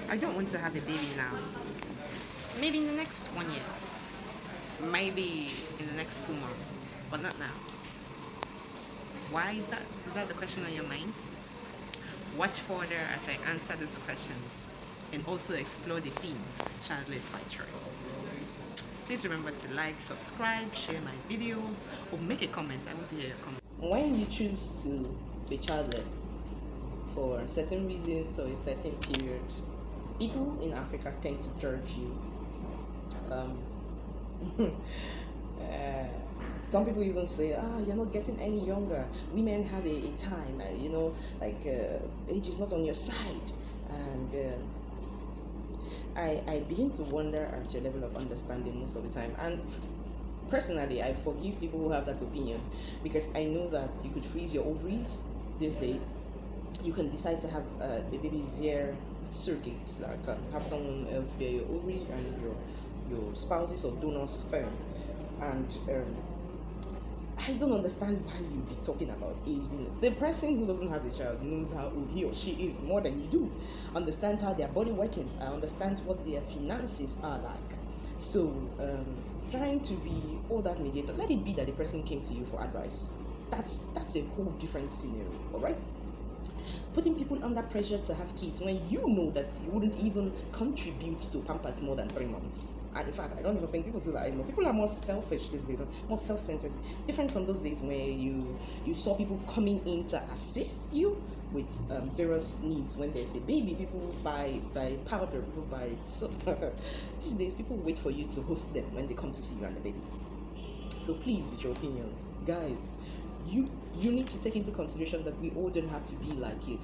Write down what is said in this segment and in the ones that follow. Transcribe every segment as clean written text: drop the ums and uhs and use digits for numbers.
I don't want to have a baby now. Maybe in the next 1 year. Maybe in the next 2 months. But not now. Why is that? Is that the question on your mind? Watch further as I answer these questions and also explore the theme, childless by choice. Please remember to like, subscribe, share my videos, or make a comment. I want to hear your comment. When you choose to be childless for certain reasons or a certain period, people in Africa tend to judge you. Some people even say, you're not getting any younger. Women have a time, age is not on your side. And I begin to wonder at your level of understanding most of the time. And personally, I forgive people who have that opinion, because I know that you could freeze your ovaries these days. You can decide to have a baby via surrogates, like have someone else bear your ovary and your spouses or donor sperm. And I don't understand why you be talking about age. The person who doesn't have a child knows how old he or she is more than you do, understands how their body workings are, understands what their finances are like. So trying to be all that mediator, let it be that the person came to you for advice. That's a whole different scenario, all right? Putting people under pressure to have kids when you know that you wouldn't even contribute to Pampers more than 3 months. And in fact, I don't even think people do that anymore. People are more selfish these days, more self-centered. Different from those days where you saw people coming in to assist you with various needs. When there's a baby, people buy powder, people buy soap. These days, people wait for you to host them when they come to see you and the baby. So please, with your opinions, guys, you need to take into consideration that we all don't have to be like you.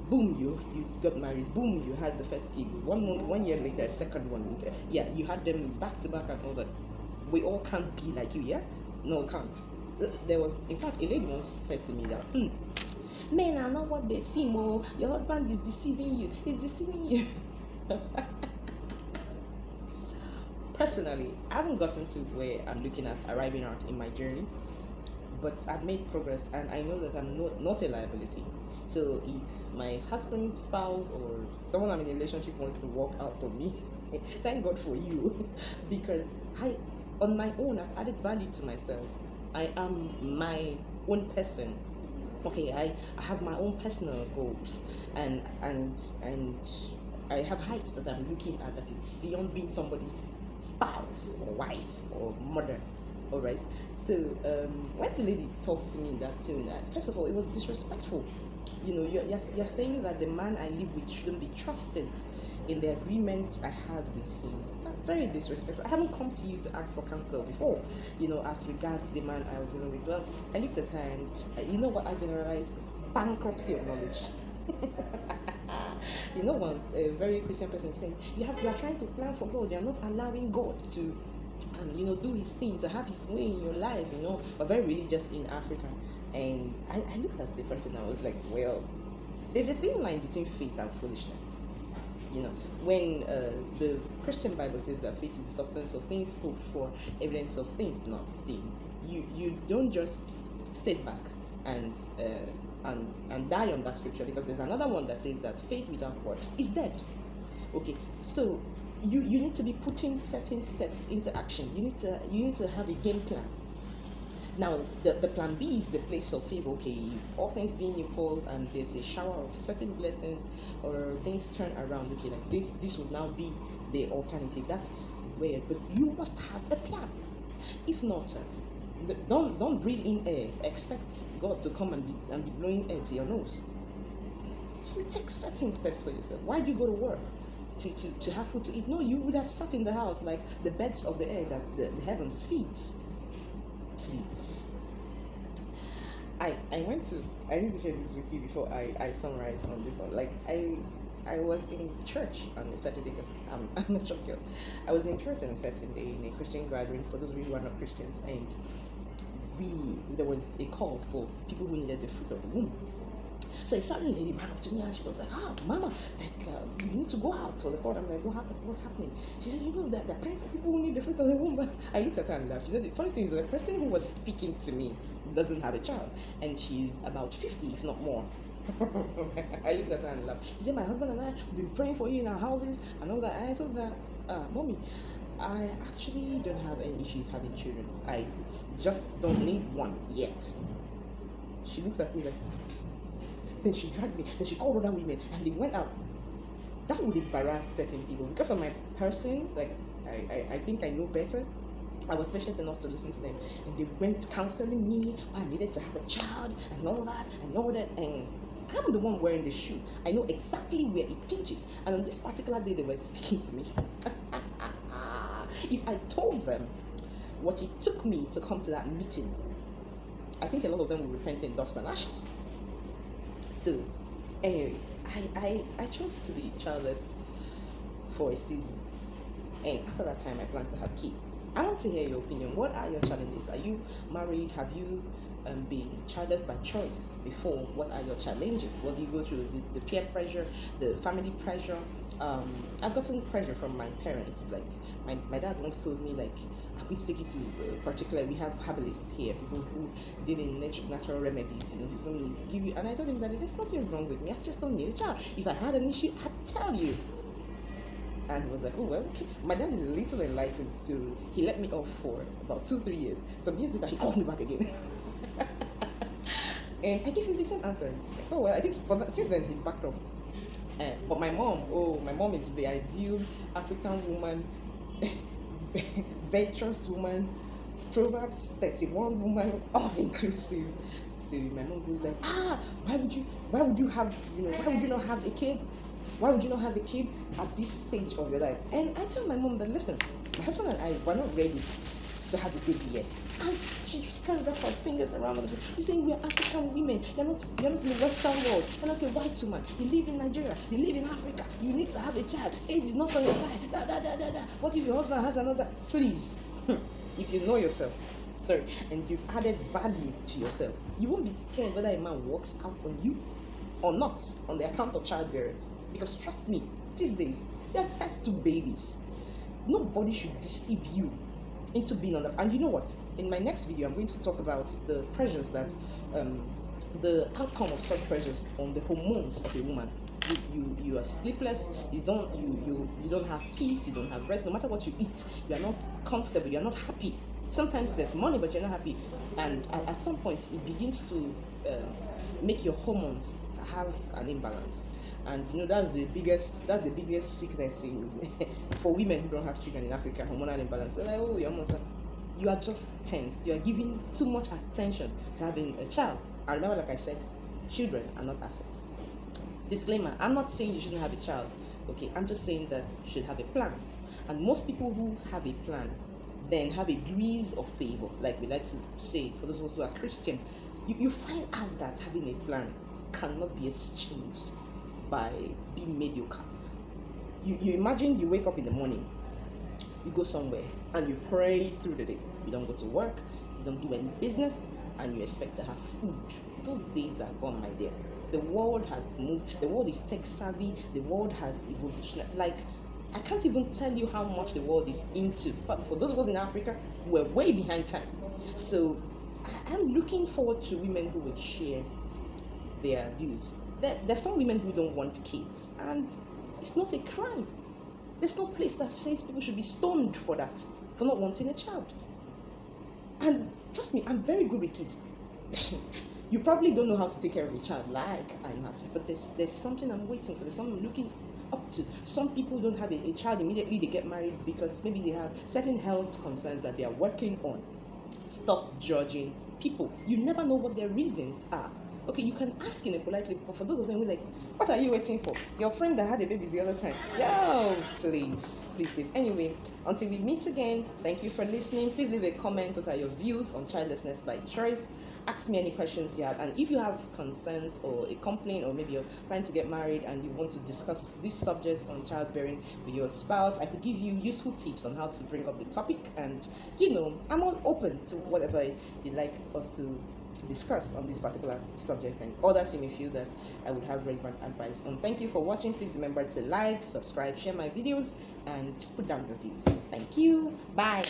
Boom, you got married. Boom, you had the first kid. 1 year later, second one. Yeah, you had them back to back and all that. We all can't be like you, yeah? No, we can't. There was, in fact, a lady once said to me that, men are not what they seem. Oh, your husband is deceiving you. He's deceiving you. Personally, I haven't gotten to where I'm looking at arriving at in my journey, but I've made progress, and I know that I'm not a liability. So if my husband, spouse, or someone I'm in a relationship wants to walk out on me, thank God for you, because on my own, I've added value to myself. I am my own person. Okay, I have my own personal goals, and I have heights that I'm looking at that is beyond being somebody's spouse or wife or mother. All right. So when the lady talked to me in that tone, first of all, it was disrespectful. You're saying that the man I live with shouldn't be trusted in the agreement I had with him. That's very disrespectful. I haven't come to you to ask for counsel before, as regards the man I was dealing with. Well, I looked at her and you know what I generalized? Bankruptcy of knowledge. Once a very Christian person said, you are trying to plan for God. You're not allowing God to do his thing, to have his way in your life, but very religious in Africa. And I looked at the person and I was like, well, there's a thin line between faith and foolishness. When the Christian Bible says that faith is the substance of things hoped for, evidence of things not seen, you don't just sit back and die on that scripture, because there's another one that says that faith without works is dead. Okay, so you need to be putting certain steps into action. You need to have a game plan. Now, the plan B is the place of favor. Okay, all things being equal, and there's a shower of certain blessings, or things turn around. Okay, like this would now be the alternative. That is where, but you must have a plan. If not, don't breathe in air. Expect God to come and be blowing air to your nose. You take certain steps for yourself. Why do you go to work? To have food to eat? No, you would have sat in the house like the birds of the air that the heavens feeds. Please. I need to share this with you before I summarize on this one. Like I was in church on a Saturday, because I'm a church girl. I was in church on a Saturday in a Christian gathering for those of you who are not Christians, and there was a call for people who needed the fruit of the womb. So a certain lady ran up to me and she was like, mama, you need to go out for the call. I'm like, what's happening? She said, they're praying for people who need the fruit of the womb. I looked at her and laughed. The funny thing is, the person who was speaking to me doesn't have a child, and she's about 50, if not more. I looked at her and laughed. She said, my husband and I have been praying for you in our houses and all that. And I told her, Mommy, I actually don't have any issues having children. I just don't need one yet. She looked at me like, then she dragged me, then she called other women, and they went out. That would embarrass certain people. Because of my person, like, I think I know better. I was patient enough to listen to them, and they went counseling me. I needed to have a child and all that and all that, and I'm the one wearing the shoe. I know exactly where it pinches. And on this particular day, they were speaking to me. If I told them what it took me to come to that meeting, I think a lot of them will repent in dust and ashes. So, anyway, I chose to be childless for a season, and after that time, I plan to have kids. I want to hear your opinion. What are your challenges? Are you married? Have you been childless by choice before? What are your challenges? What do you go through? Is it the peer pressure, the family pressure? I've gotten pressure from my parents. Like my dad once told me, like, I'm going to take you to particularly, we have herbalists here, people who deal in natural remedies. You know, he's going to give you. And I told him that there's nothing wrong with me. I just don't need a child. If I had an issue, I'd tell you. And he was like, oh, well, okay. My dad is a little enlightened, so he let me off for about 2-3 years. Some years later, he called me back again. And I gave him the same answer. Like, oh, well, I think since then, he's backed off. But my mom is the ideal African woman, virtuous woman, Proverbs 31 woman, all inclusive. So my mom goes like, why would you not have a kid? Why would you not have a kid at this stage of your life? And I tell my mom that, listen, my husband and I were not ready to have a baby yet. And she just kind of wrapped her fingers around them. You're saying we're African women. You're not in the Western world. You're not a white woman. You live in Nigeria. You live in Africa. You need to have a child. Age is not on your side. What if your husband has another? Please, if you know yourself, and you've added value to yourself, you won't be scared whether a man walks out on you or not on the account of childbearing. Because trust me, these days, there are first 2 babies. Nobody should deceive you into being on that. And you know what? In my next video, I'm going to talk about the pressures that, the outcome of such pressures on the hormones of a woman. You are sleepless. You don't have peace. You don't have rest. No matter what you eat, you are not comfortable. You are not happy. Sometimes there's money, but you're not happy. And at some point, it begins to make your hormones have an imbalance. And you know that's the biggest sickness in for women who don't have children in Africa, hormonal imbalance. They're like, oh, you are just tense. You are giving too much attention to having a child. And remember, like I said, children are not assets. Disclaimer: I'm not saying you shouldn't have a child. Okay, I'm just saying that you should have a plan. And most people who have a plan then have a degrees of favor, like we like to say for those who are Christian. You find out that having a plan cannot be exchanged by being mediocre. You imagine you wake up in the morning, you go somewhere and you pray through the day. You don't go to work, you don't do any business, and you expect to have food. Those days are gone, my dear. The world has moved. The world is tech savvy. The world has evolution. Like, I can't even tell you how much the world is into. But for those of us in Africa, we're way behind time. So I'm looking forward to women who would share their views. There's some women who don't want kids, and it's not a crime. There's no place that says people should be stoned for that, for not wanting a child. And trust me, I'm very good with kids. You probably don't know how to take care of a child like I'm not, but there's something I'm waiting for. There's something I'm looking up to. Some people don't have a child immediately they get married because maybe they have certain health concerns that they are working on. Stop judging people. You never know what their reasons are. Okay, you can ask in a polite way, but for those of them who are like, what are you waiting for? Your friend that had a baby the other time. Yo, please. Anyway, until we meet again, thank you for listening. Please leave a comment. What are your views on childlessness by choice? Ask me any questions you have. And if you have concerns or a complaint, or maybe you're trying to get married and you want to discuss these subjects on childbearing with your spouse, I could give you useful tips on how to bring up the topic. And, I'm all open to whatever you'd like us to discuss on this particular subject, and others you may feel that I would have relevant advice on. Thank you for watching. Please remember to like, subscribe, share my videos, and put down your views. Thank you. Bye.